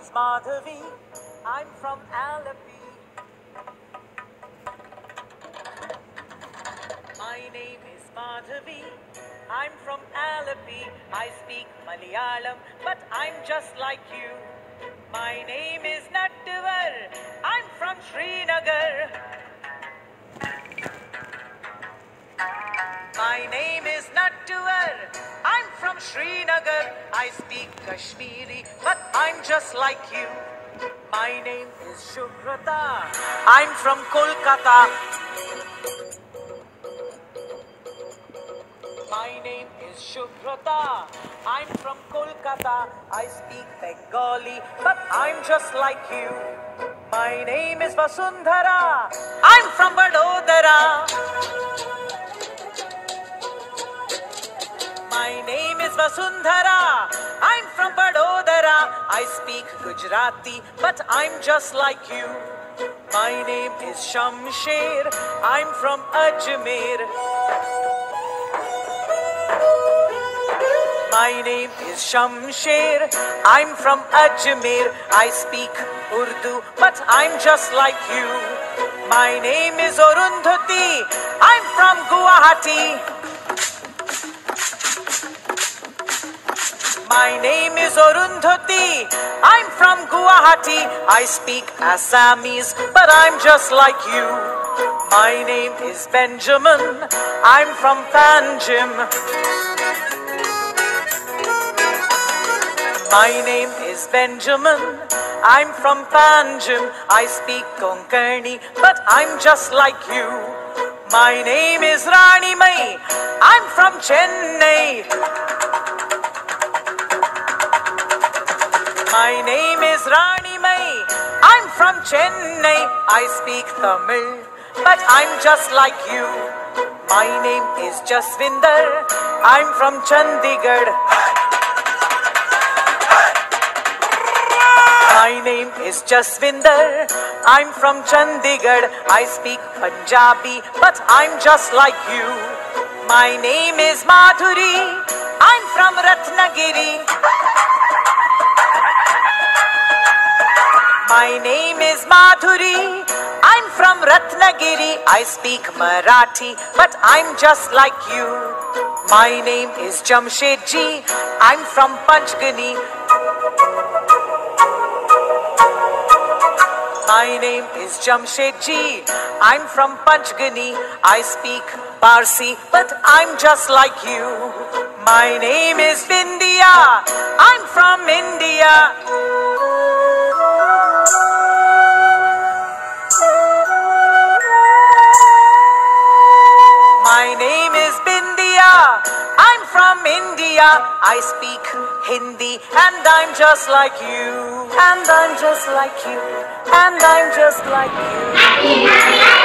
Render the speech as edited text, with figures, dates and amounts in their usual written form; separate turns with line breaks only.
is Madhavi. I'm from Alapi. My name is Madhavi. I'm from Alapi. I speak Malayalam, but I'm just like you. My name is Nattuvar. I'm from Srinagar. My name is Nattuvar. I'm from Srinagar. I speak Kashmiri, but I'm just like you. My name is Shubhrata. I'm from Kolkata. My name is Shubhrata. I'm from Kolkata. I speak Bengali, but I'm just like you. My name is Vasundhara. I'm from Vadodara. My name is Vasundhara. I'm from Vadodara. I speak Gujarati, but I'm just like you. My name is Shamsher. I'm from Ajmer. My name is Shamsher. I'm from Ajmer. I speak Urdu, but I'm just like you. My name is Arundhati. I'm from Guwahati. My name is Arundhati. I'm from Guwahati. I speak Assamese, but I'm just like you. My name is Benjamin. I'm from Panjim. My name is Benjamin. I'm from Panjim. I speak Konkani, but I'm just like you. My name is Rani Mai. I'm from Chennai. My name is Rani Mai. I'm from Chennai. I speak Tamil, but I'm just like you. My name is Jasvinder. I'm from Chandigarh. My name is Jasvinder. I'm from Chandigarh. I speak Punjabi, but I'm just like you. My name is Madhuri. I'm from Ratnagiri. My name is Madhuri. I'm from Ratnagiri. I speak Marathi, but I'm just like you. My name is Jamshedji. I'm from Panchgani. My name is Jamshedji. I'm from Panchgani. I speak Parsi, but I'm just like you. My name is Vindhya. I'm from India. My name is Bindya. I'm from India. I speak Hindi, and I'm just like you. And I'm just like you. And I'm just like you.